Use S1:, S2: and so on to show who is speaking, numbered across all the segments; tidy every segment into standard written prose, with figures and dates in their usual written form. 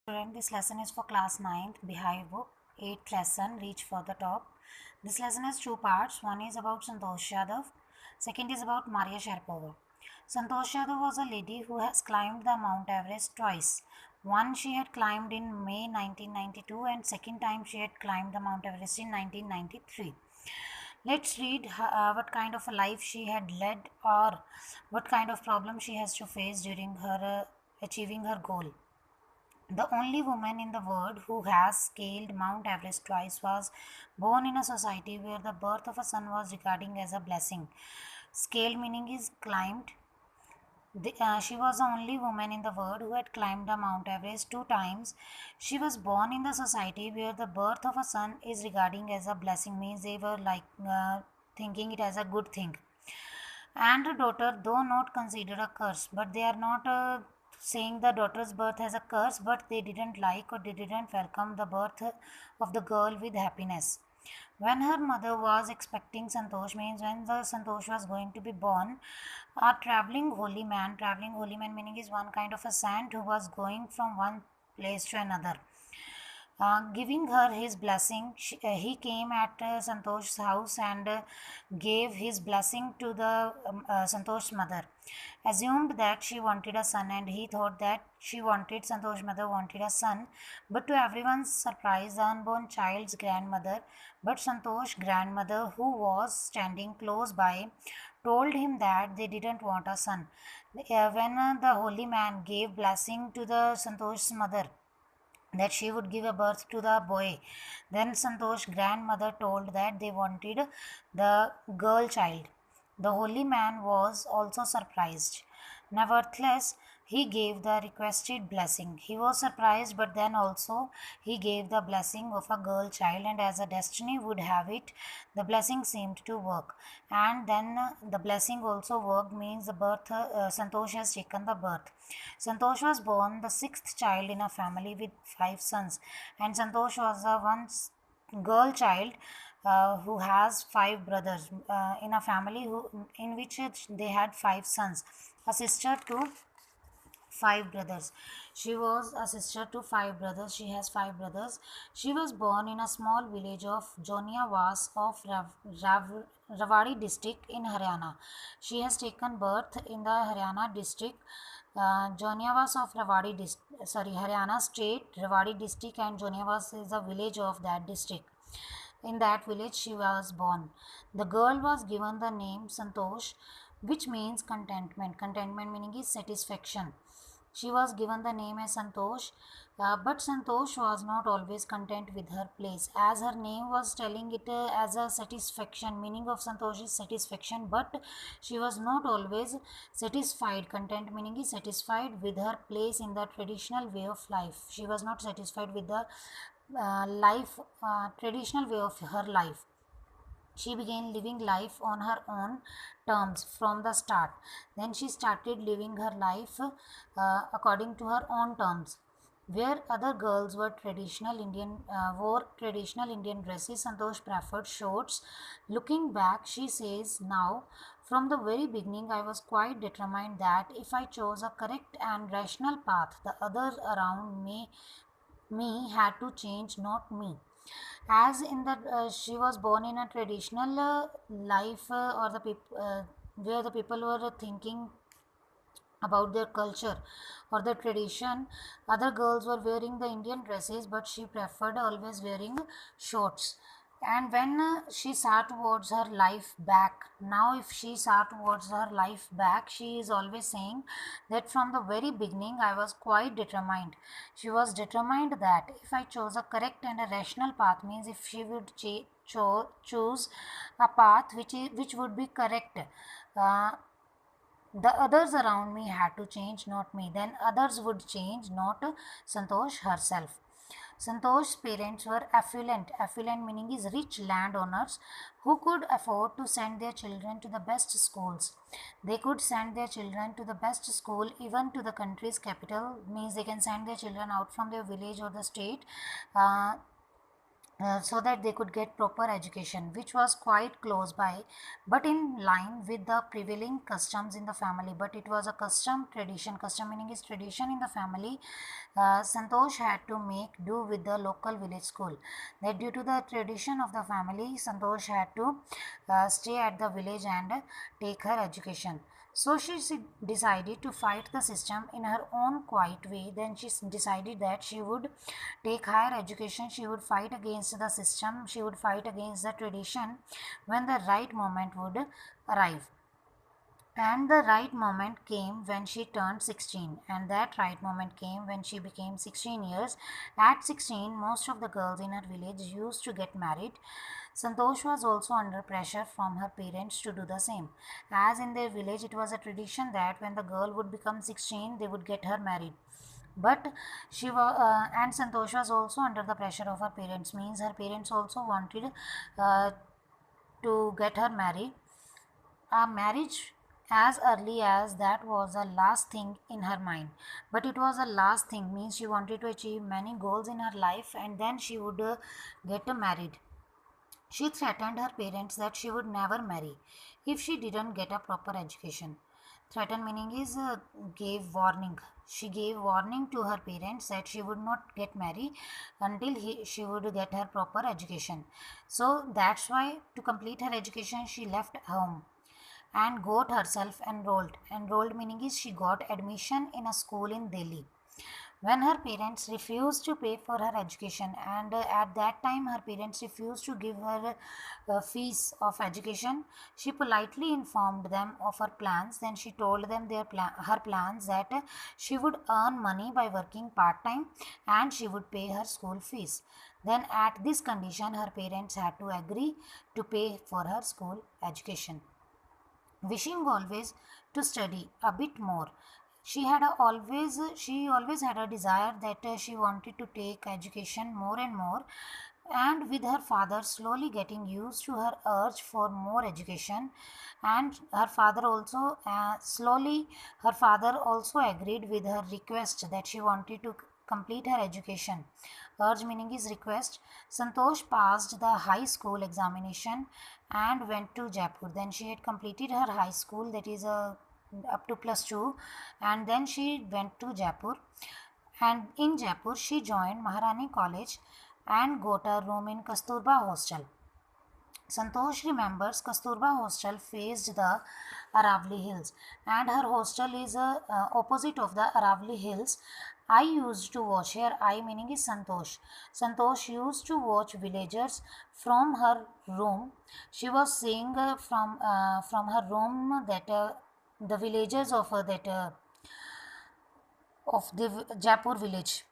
S1: Student, this lesson is for class 9th Behave book 8th lesson Reach for the Top. This lesson has two parts. One is about Santosh Yadav, second is about Maria Sharapova. Santosh Yadav was a lady who has climbed the Mount Everest twice. One she had climbed in May 1992 and second time she had climbed the Mount Everest in 1993. Let's read what kind of a life she had led or what kind of problem she has to face during her achieving her goal. The only woman in the world who has scaled Mount Everest twice was born in a society where the birth of a son was regarded as a blessing. Scaled meaning is climbed. She was the only woman in the world who had climbed the Mount Everest two times. She was born in the society where the birth of a son is regarding as a blessing, means they were like thinking it as a good thing, and a daughter, though not considered a curse, but they are not saying the daughter's birth as a curse, but they didn't like or they didn't welcome the birth of the girl with happiness. When her mother was expecting Santosh, means when the Santosh was going to be born, a traveling holy man meaning is one kind of a saint who was going from one place to another, giving her his blessing. He came at Santosh's house and gave his blessing to the Santosh's mother. Assumed that she wanted a son, and he thought that Santosh's mother wanted a son. But to everyone's surprise, the unborn child's grandmother, but Santosh's grandmother, who was standing close by, told him that they didn't want a son. When the holy man gave blessing to the Santosh's mother, that she would give a birth to the boy. Then Santosh's grandmother told that they wanted the girl child. The holy man was also surprised. Nevertheless, he gave the requested blessing. He was surprised, but then also he gave the blessing of a girl child, and as a destiny would have it, the blessing seemed to work. And then the blessing also worked, means the birth, Santosh has taken the birth. Santosh was born the sixth child in a family with five sons, and Santosh was the one girl child who has five brothers in a family in which they had five sons, a sister to five brothers. She was a sister to five brothers. She has five brothers. She was born in a small village of Joniawaz of Rawadi district in Haryana. She has taken birth in the Haryana district, Joniawaz of Haryana state, Rawadi district, and Joniawaz is a village of that district. In that village she was born. The girl was given the name Santosh, which means contentment. Contentment meaning is satisfaction. She was given the name as Santosh, but Santosh was not always content with her place, as her name was telling it as a satisfaction. Meaning of Santosh is satisfaction, but she was not always satisfied. Content meaning is satisfied with her place in the traditional way of life. She was not satisfied with the traditional way of her life. She began living life on her own terms from the start. Then she started living her life according to her own terms. Where other girls wore traditional Indian dresses, Santosh preferred shorts. Looking back, she says now, from the very beginning, I was quite determined that if I chose a correct and rational path, the others around me had to change, not me. As in that she was born in a traditional life, or the people where the people were thinking about their culture or the tradition. Other girls were wearing the Indian dresses, but she preferred always wearing shorts. And when she saw towards her life back, now if she saw towards her life back, she is always saying that from the very beginning I was quite determined. She was determined that if I chose a correct and a rational path, means if she would choose a path which would be correct, uh, the others around me had to change, not me. Then others would change, not Santosh herself. Santosh's parents were affluent. Affluent meaning is rich landowners who could afford to send their children to the best schools. They could send their children to the best school, even to the country's capital, means they can send their children out from their village or the state. Uh, so that they could get proper education, which was quite close by, but in line with the prevailing customs in the family. But it was a custom tradition. Custom meaning is tradition in the family. Santosh had to make do with the local village school. That due to the tradition of the family, Santosh had to stay at the village and take her education. So decided to fight the system in her own quiet way. Then she decided that she would take higher education, she would fight against the system, she would fight against the tradition when the right moment would arrive. And the right moment came when she turned 16, and that right moment came when she became 16 years. At 16, most of the girls in her village used to get married. Santosh was also under pressure from her parents to do the same. As in their village, it was a tradition that when the girl would become 16, they would get her married. But she was, and Santosh was also under the pressure of her parents, means her parents also wanted uh, to get her married. A marriage as early as that was the last thing in her mind. But it was the last thing, means she wanted to achieve many goals in her life and then she would get married. She threatened her parents that she would never marry if she didn't get a proper education. Threaten meaning is gave warning. She gave warning to her parents that she would not get married until she would get her proper education. So that's why to complete her education she left home and got herself enrolled. Enrolled meaning is she got admission in a school in Delhi. When her parents refused to pay for her education, and at that time her parents refused to give her fees of education, she politely informed them of her plans. Then she told them her plans that she would earn money by working part time and she would pay her school fees. Then at this condition her parents had to agree to pay for her school education. Wishing always to study a bit more, she always had a desire that she wanted to take education more and more. And with her father slowly getting used to her urge for more education, and her father also agreed with her request that she wanted to complete her education. Urge meaning is request. Santosh passed the high school examination and went to Jaipur. Then she had completed her high school, that is up to plus 2, and then she went to Jaipur. And in Jaipur she joined Maharani College and got a room in Kasturba hostel. Santosh remembers Kasturba hostel faced the Aravali Hills, and her hostel is opposite of the Aravali Hills. I used to watch here. I meaning is Santosh. Santosh used to watch villagers from her room. She was seeing from her room that the villagers of the Jaipur village.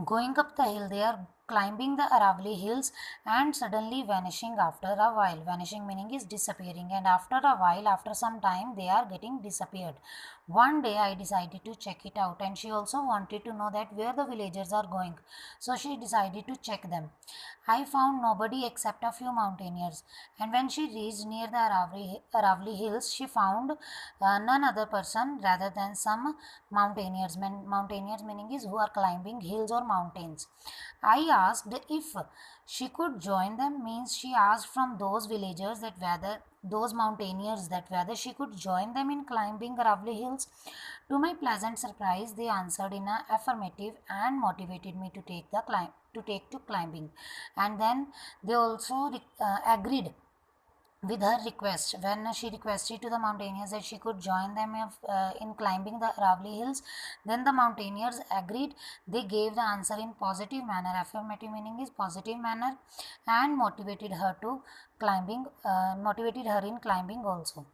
S1: Going up the hill, they are climbing the Aravali hills and suddenly vanishing after a while. Vanishing meaning is disappearing, and after a while, after some time, they are getting disappeared. One day I decided to check it out, and she also wanted to know that where the villagers are going. So she decided to check them. I found nobody except a few mountaineers, and when she reached near the Aravali hills, she found none other person rather than some mountaineers. Mountaineers meaning is who are climbing hills or mountains. I asked if she could join them, means she asked from those villagers that whether those mountaineers that whether she could join them in climbing Aravali hills. To my pleasant surprise, they answered in a affirmative and motivated me to take to climbing. And then they also agreed with her request. When she requested to the mountaineers that she could join them in climbing the Aravali hills, then the mountaineers agreed. They gave the answer in positive manner. Affirmative meaning is positive manner, and motivated her in climbing also.